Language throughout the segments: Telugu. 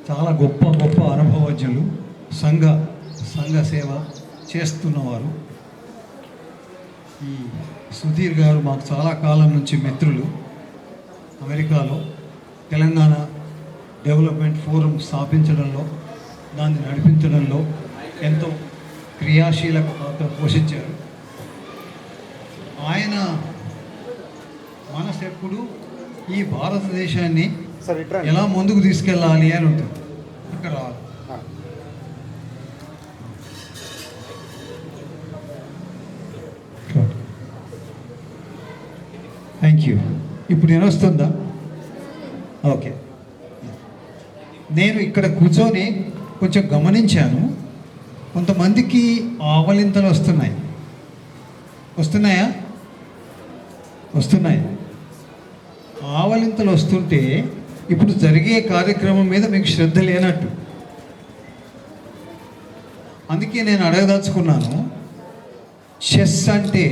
చాలా గొప్ప గొప్ప అనుభవజ్ఞులు, సంఘ సేవ చేస్తున్నవారు. ఈ సుధీర్ గారు మాకు చాలా కాలం నుంచి మిత్రులు. అమెరికాలో తెలంగాణ డెవలప్మెంట్ ఫోరం స్థాపించడంలో, దాన్ని నడిపించడంలో ఎంతో క్రియాశీలక పాత్ర పోషించారు. ఆయన మనసు ఎప్పుడు ఈ భారతదేశాన్ని ఎలా ముందుకు తీసుకెళ్ళాలి అని ఉంటుంది. ఇక్కడ రావాలి. Thank you. ఇప్పుడు నేను వస్తుందా? ఓకే. నేను ఇక్కడ కూర్చొని కొంచెం గమనించాను, కొంతమందికి ఆవలింతలు వస్తున్నాయా? వస్తున్నాయి. ఆవలింతలు వస్తుంటే ఇప్పుడు జరిగే కార్యక్రమం మీద మీకు శ్రద్ధ లేనట్టు. అందుకే నేను అడగదలుచుకున్నాను, చెస్ అంటే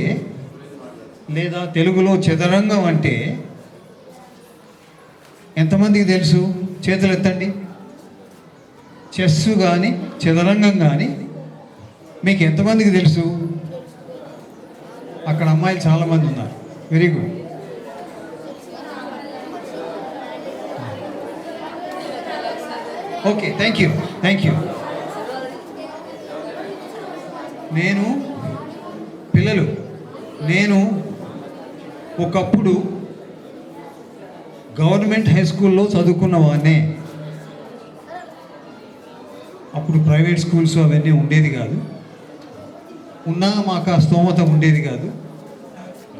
లేదా తెలుగులో చదరంగం అంటే ఎంతమందికి తెలుసు? చేతులు ఎత్తండి. చెస్ కానీ చదరంగం కానీ మీకు ఎంతమందికి తెలుసు? అక్కడ అమ్మాయిలు చాలామంది ఉన్నారు. Very good. Okay, thank you. నేను ఒకప్పుడు గవర్నమెంట్ హై స్కూల్లో చదువుకున్న వాడినే. అప్పుడు ప్రైవేట్ స్కూల్స్ అవన్నీ ఉండేది కాదు, ఉన్నా మాకు ఆ స్తోమత ఉండేది కాదు.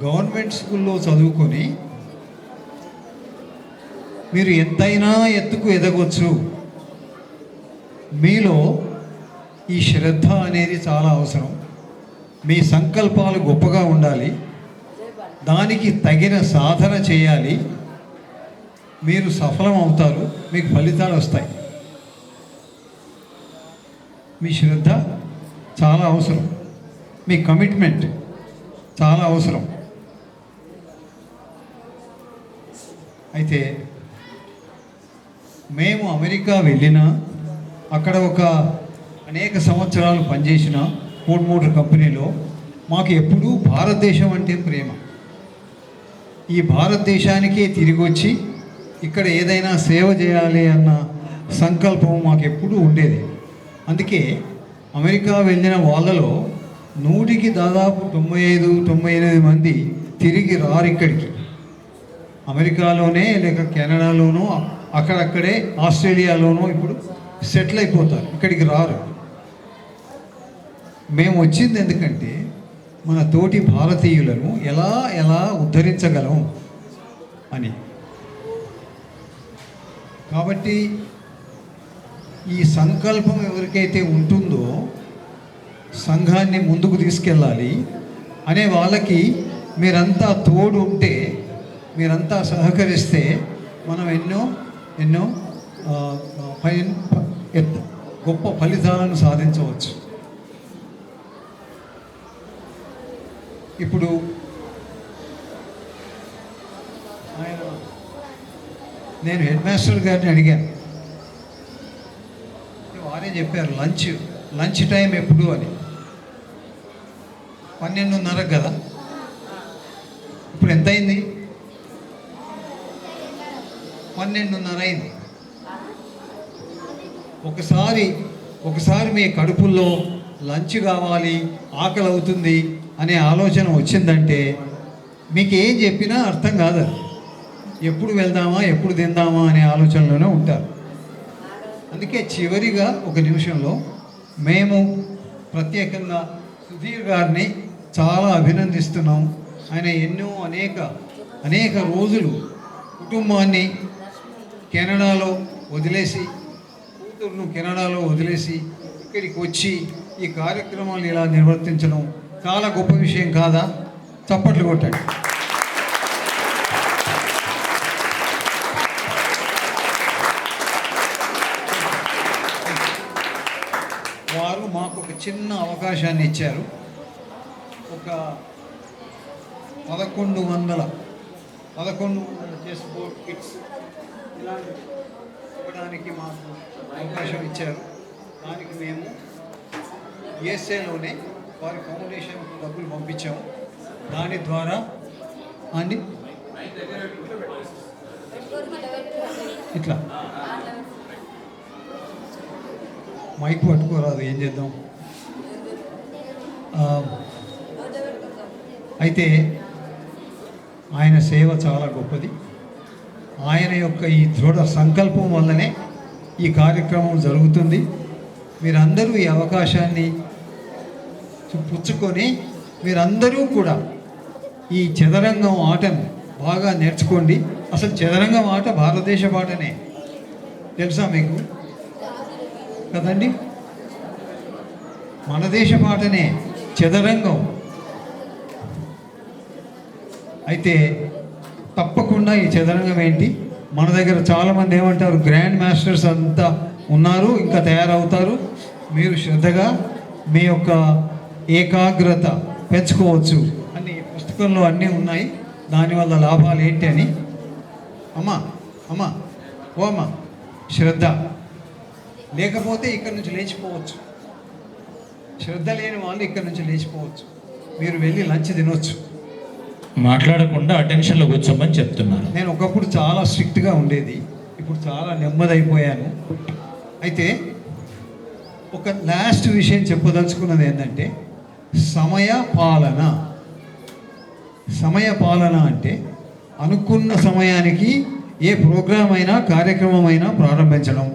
గవర్నమెంట్ స్కూల్లో చదువుకొని మీరు ఎంతైనా ఎత్తుకు ఎదగవచ్చు. మీలో ఈ శ్రద్ధ అనేది చాలా అవసరం. మీ సంకల్పాలు గొప్పగా ఉండాలి, దానికి తగిన సాధన చేయాలి. మీరు సఫలం అవుతారు, మీకు ఫలితాలు వస్తాయి. మీ శ్రద్ధ చాలా అవసరం, మీ కమిట్మెంట్ చాలా అవసరం. అయితే మేము అమెరికా వెళ్ళినా, అక్కడ అనేక సంవత్సరాలు పనిచేసిన ఫోర్డ్ మోటార్ కంపెనీలో మాకు ఎప్పుడూ భారతదేశం అంటే ప్రేమ. ఈ భారతదేశానికే తిరిగి వచ్చి ఇక్కడ ఏదైనా సేవ చేయాలి అన్న సంకల్పం మాకు ఎప్పుడూ ఉండేది. అందుకే అమెరికా వెళ్ళిన వాళ్ళలో 100కి దాదాపు 95-98 మంది తిరిగి రారు ఇక్కడికి. అమెరికాలోనే లేక కెనడాలోనో అక్కడక్కడే ఆస్ట్రేలియాలోనో ఇప్పుడు సెటిల్ అయిపోతారు, ఇక్కడికి రారు. మేము వచ్చింది ఎందుకంటే మన తోటి భారతీయులను ఎలా ఉద్ధరించగలం అని. కాబట్టి ఈ సంకల్పం ఎవరికైతే ఉంటుందో సంఘాన్ని ముందుకు తీసుకెళ్ళాలి అనే వాళ్ళకి మీరంతా తోడు ఉంటే, మీరంతా సహకరిస్తే మనం ఎన్నో గొప్ప ఫలితాలను సాధించవచ్చు. ఇప్పుడు నేను హెడ్ మాస్టర్ గారిని అడిగాను, వారే చెప్పారు లంచ్ టైం ఎప్పుడు అని. 12:30 కదా, ఇప్పుడు ఎంత అయింది? 12:30 అయింది. ఒకసారి మీ కడుపుల్లో లంచ్ కావాలి, ఆకలి అవుతుంది అనే ఆలోచన వచ్చిందంటే మీకు ఏం చెప్పినా అర్థం కాదు. ఎప్పుడు వెళ్దామా, ఎప్పుడు తిందామా అనే ఆలోచనలోనే ఉంటారు. అందుకే చివరిగా ఒక నిమిషంలో మేము ప్రత్యేకంగా సుధీర్ గారిని చాలా అభినందిస్తున్నాం. ఆయన అనేక రోజులు కుటుంబాన్ని కెనడాలో వదిలేసి, కూతురును కెనడాలో వదిలేసి ఇక్కడికి వచ్చి ఈ కార్యక్రమాలు ఇలా నిర్వర్తించడం చాలా గొప్ప విషయం కాదా? చప్పట్లు కొట్టండి. వారు మాకు ఒక చిన్న అవకాశాన్ని ఇచ్చారు. ఒక 1100 చెస్ బోర్డ్ కిట్స్ ఇలాంటి ఇవ్వడానికి మాకు అవకాశం ఇచ్చారు. దానికి మేము యుఎస్ఏలోనే వారి ఫౌండేషన్కు డబ్బులు పంపించాము. దాని ద్వారా అండి ఇట్లా మైక్ పట్టుకోరాదు, ఏం చేద్దాం. అయితే ఆయన సేవ చాలా గొప్పది. ఆయన యొక్క ఈ దృఢ సంకల్పం వల్లనే ఈ కార్యక్రమం జరుగుతుంది. మీరందరూ ఈ అవకాశాన్ని పుచ్చుకొని మీరందరూ కూడా ఈ చదరంగం ఆటను బాగా నేర్చుకోండి. అసలు చదరంగం ఆట భారతదేశ ఆటనే, తెలుసా మీకు కదండి? మన దేశ ఆటనే చదరంగం. అయితే తప్పకుండా ఈ చదరంగం ఏంటి, మన దగ్గర చాలామంది ఏమంటారు, గ్రాండ్ మాస్టర్స్ అంతా ఉన్నారు, ఇంకా తయారవుతారు. మీరు శ్రద్ధగా మీ యొక్క ఏకాగ్రత పెంచుకోవచ్చు అని పుస్తకంలో అన్నీ ఉన్నాయి. దానివల్ల లాభాలు ఏంటి అని అమ్మా శ్రద్ధ లేకపోతే ఇక్కడి నుంచి లేచిపోవచ్చు. శ్రద్ధ లేని వాళ్ళు ఇక్కడి నుంచి లేచిపోవచ్చు. మీరు వెళ్ళి లంచ్ తినొచ్చు, మాట్లాడకుండా అటెన్షన్లో కూర్చోమని చెప్తున్నారు. నేను ఒకప్పుడు చాలా స్ట్రిక్ట్గా ఉండేది, ఇప్పుడు చాలా నెమ్మదైపోయాను. అయితే ఒక లాస్ట్ విషయం చెప్పదలుచుకున్నది ఏంటంటే సమయ పాలన అంటే అనుకున్న సమయానికి ఏ ప్రోగ్రాం అయినా కార్యక్రమం అయినా ప్రారంభించడం,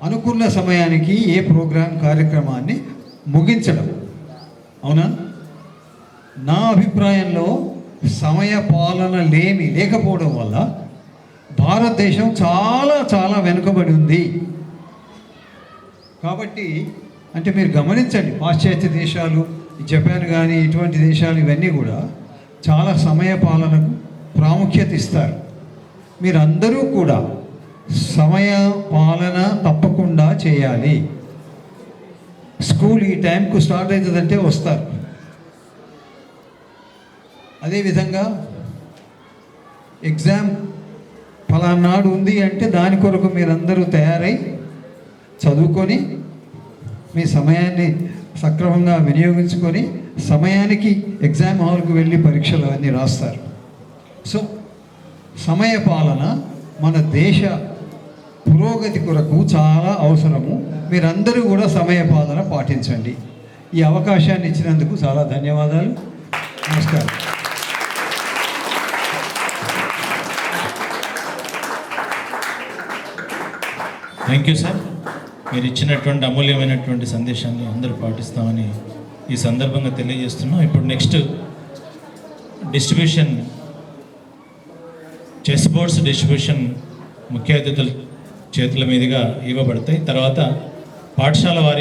అనుకున్న సమయానికి ఏ ప్రోగ్రాం కార్యక్రమాన్ని ముగించడం. అవునా? నా అభిప్రాయంలో సమయ పాలన లేకపోవడం వల్ల భారతదేశం చాలా చాలా వెనుకబడి ఉంది. కాబట్టి అంటే మీరు గమనించండి, పాశ్చాత్య దేశాలు, జపాన్ కానీ ఇటువంటి దేశాలు ఇవన్నీ కూడా చాలా సమయ పాలనకు ప్రాముఖ్యత ఇస్తారు. మీరందరూ కూడా సమయ పాలన తప్పకుండా చేయాలి. స్కూల్ ఈ టైంకు స్టార్ట్ అవుతుందంటే వస్తారు. అదేవిధంగా ఎగ్జామ్ ఫలానాడు ఉంది అంటే దాని కొరకు మీరందరూ తయారై చదువుకొని మీ సమయాన్ని సక్రమంగా వినియోగించుకొని సమయానికి ఎగ్జామ్ హాల్కు వెళ్ళి పరీక్షలు అన్నీ రాస్తారు. సో సమయ పాలన మన దేశ పురోగతి కొరకు చాలా అవసరము. మీరందరూ కూడా సమయ పాలన పాటించండి. ఈ అవకాశాన్ని ఇచ్చినందుకు చాలా ధన్యవాదాలు. నమస్కారం. Thank you sir. మీరు ఇచ్చినటువంటి అమూల్యమైనటువంటి సందేశాన్ని అందరూ పాటిస్తామని ఈ సందర్భంగా తెలియజేస్తున్నాం. ఇప్పుడు next distribution, chess boards distribution ముఖ్య అతిథుల చేతుల మీదుగా ఇవ్వబడతాయి. తర్వాత పాఠశాల వారీగా